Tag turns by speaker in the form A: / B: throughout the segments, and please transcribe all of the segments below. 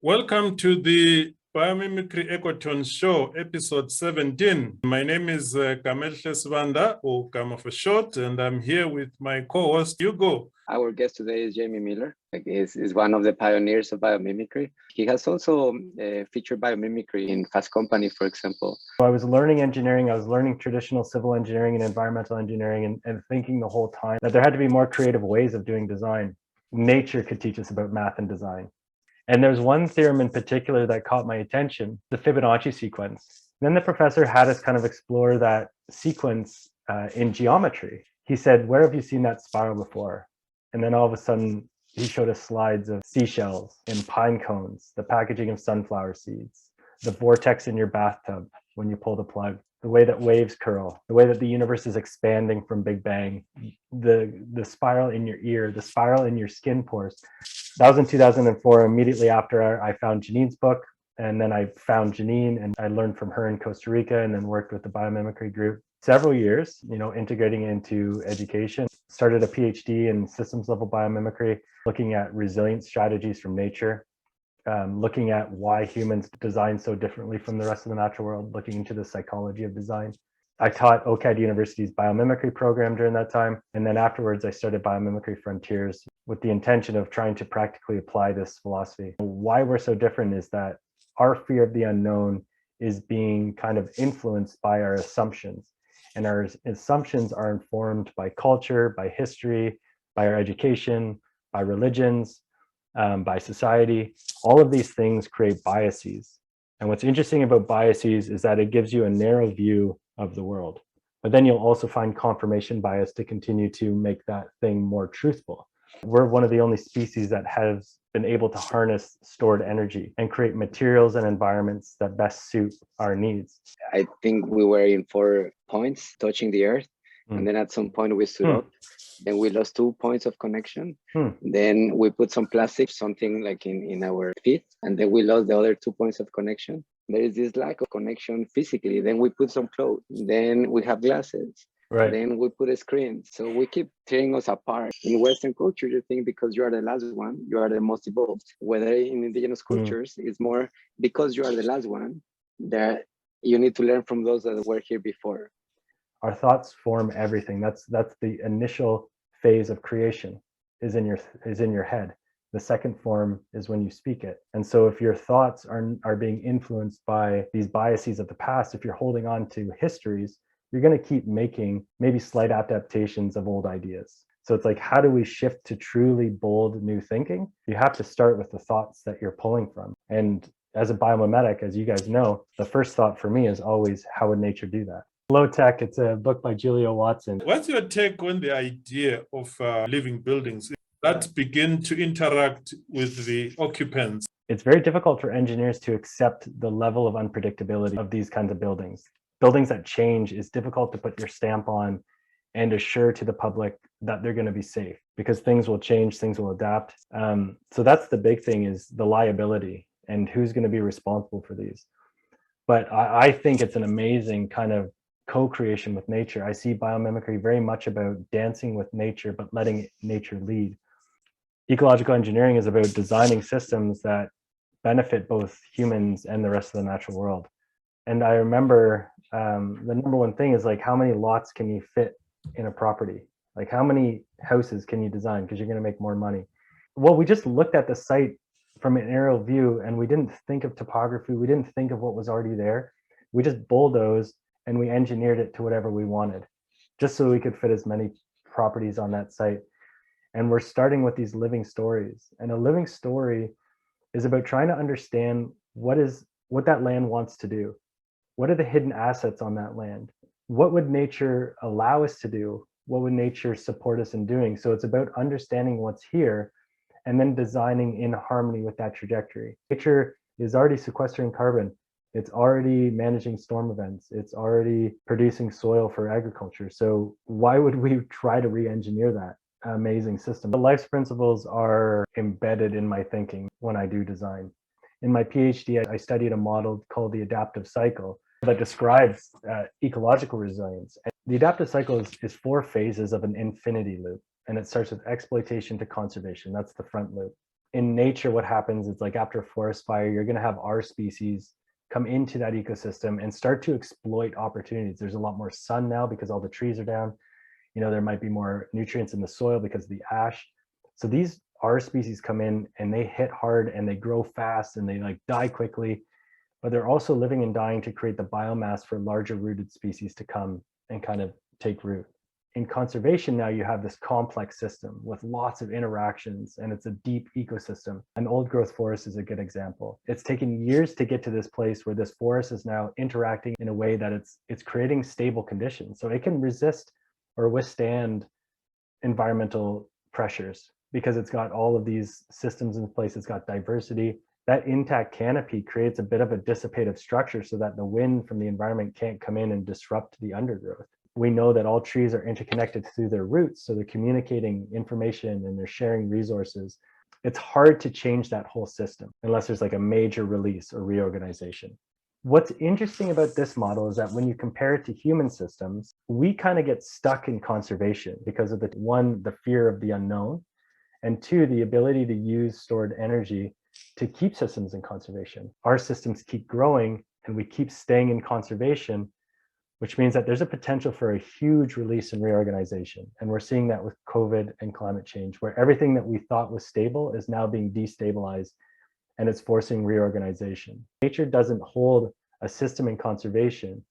A: Welcome to the Biomimicry Ecotone show, episode 17. My name is Kamel Shesvanda, or Kama for short, and I'm here with my co-host, Hugo.
B: Our guest today is Jamie Miller. He's one of the pioneers of biomimicry. He has also featured biomimicry in Fast Company, for example.
C: I was learning engineering. I was learning traditional civil engineering and environmental engineering and thinking the whole time that there had to be more creative ways of doing design. Nature could teach us about math and design. And there's one theorem in particular that caught my attention, the Fibonacci sequence. Then the professor had us kind of explore that sequence in geometry. He said, "Where have you seen that spiral before?" And then all of a sudden, he showed us slides of seashells and pine cones, the packaging of sunflower seeds, the vortex in your bathtub when you pull the plug, the way that waves curl, the way that the universe is expanding from Big Bang, the spiral in your ear, the spiral in your skin pores. That was in 2004, immediately after I found Janine's book. And then I found Janine and I learned from her in Costa Rica and then worked with the biomimicry group. Several years, integrating into education. Started a PhD in systems level biomimicry, looking at resilience strategies from nature, looking at why humans design so differently from the rest of the natural world, looking into the psychology of design. I taught OCAD University's biomimicry program during that time. And then afterwards, I started Biomimicry Frontiers with the intention of trying to practically apply this philosophy. Why we're so different is that our fear of the unknown is being kind of influenced by our assumptions. And our assumptions are informed by culture, by history, by our education, by religions, by society. All of these things create biases. And what's interesting about biases is that it gives you a narrow view of the world. But then you'll also find confirmation bias to continue to make that thing more truthful. We're one of the only species that has been able to harness stored energy and create materials and environments that best suit our needs.
B: I think we were in 4 points touching the earth. And then at some point we stood up. Then we lost 2 points of connection. Then we put some plastic, something like in our feet. And then we lost the other 2 points of connection. There is this lack of connection physically. Then we put some clothes. Then we have glasses.
C: Right.
B: Then we put a screen. So we keep tearing us apart. In Western culture, you think because you are the last one, you are the most evolved. Whether in indigenous cultures, it's more because you are the last one that you need to learn from those that were here before.
C: Our thoughts form everything. That's the initial phase of creation is in your head. The second form is when you speak it. And so if your thoughts are being influenced by these biases of the past, if you're holding on to histories, you're going to keep making maybe slight adaptations of old ideas. So it's like, how do we shift to truly bold new thinking? You have to start with the thoughts that you're pulling from. And as a biomimetic, as you guys know, the first thought for me is always, how would nature do that? Low Tech, it's a book by Julia Watson.
A: What's your take on the idea of living buildings that begin to interact with the occupants?
C: It's very difficult for engineers to accept the level of unpredictability of these kinds of buildings. Buildings that change is difficult to put your stamp on and assure to the public that they're going to be safe because things will change, things will adapt. So that's the big thing, is the liability and who's going to be responsible for these. But I think it's an amazing kind of co-creation with nature. I see biomimicry very much about dancing with nature, but letting nature lead. Ecological engineering is about designing systems that benefit both humans and the rest of the natural world. And I remember the number one thing is like, how many lots can you fit in a property? Like, how many houses can you design? Because you're going to make more money. Well, we just looked at the site from an aerial view and we didn't think of topography. We didn't think of what was already there. We just bulldozed and we engineered it to whatever we wanted, just so we could fit as many properties on that site. And we're starting with these living stories. And a living story is about trying to understand what that land wants to do. What are the hidden assets on that land? What would nature allow us to do? What would nature support us in doing? So it's about understanding what's here and then designing in harmony with that trajectory. Nature is already sequestering carbon. It's already managing storm events. It's already producing soil for agriculture. So why would we try to re-engineer that amazing system? The life's principles are embedded in my thinking when I do design. In my PhD, I studied a model called the adaptive cycle that describes ecological resilience. And the adaptive cycle is 4 phases of an infinity loop. And it starts with exploitation to conservation. That's the front loop. in nature, what happens is like after a forest fire, you're going to have our species come into that ecosystem and start to exploit opportunities. There's a lot more sun now because all the trees are down. You know, there might be more nutrients in the soil because of the ash. So these our species come in and they hit hard and they grow fast and they like die quickly, but they're also living and dying to create the biomass for larger rooted species to come and kind of take root. In conservation now, you have this complex system with lots of interactions, and it's a deep ecosystem. An old growth forest is a good example. It's taken years to get to this place where this forest is now interacting in a way that it's creating stable conditions. So it can resist or withstand environmental pressures because it's got all of these systems in place. It's got diversity. That intact canopy creates a bit of a dissipative structure so that the wind from the environment can't come in and disrupt the undergrowth. We know that all trees are interconnected through their roots, so they're communicating information and they're sharing resources. It's hard to change that whole system unless there's like a major release or reorganization. What's interesting about this model is that when you compare it to human systems, we kind of get stuck in conservation because of the fear of the unknown, and two, the ability to use stored energy to keep systems in conservation. Our systems keep growing and we keep staying in conservation, which means that there's a potential for a huge release and reorganization. And we're seeing that with COVID and climate change, where everything that we thought was stable is now being destabilized and it's forcing reorganization. Nature doesn't hold a system in conservation.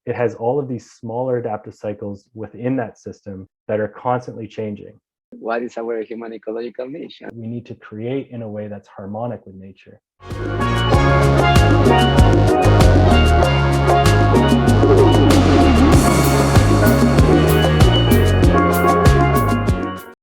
C: It has all of these smaller adaptive cycles within that system that are constantly changing.
B: What is our human ecological mission?
C: We need to create in a way that's harmonic with nature.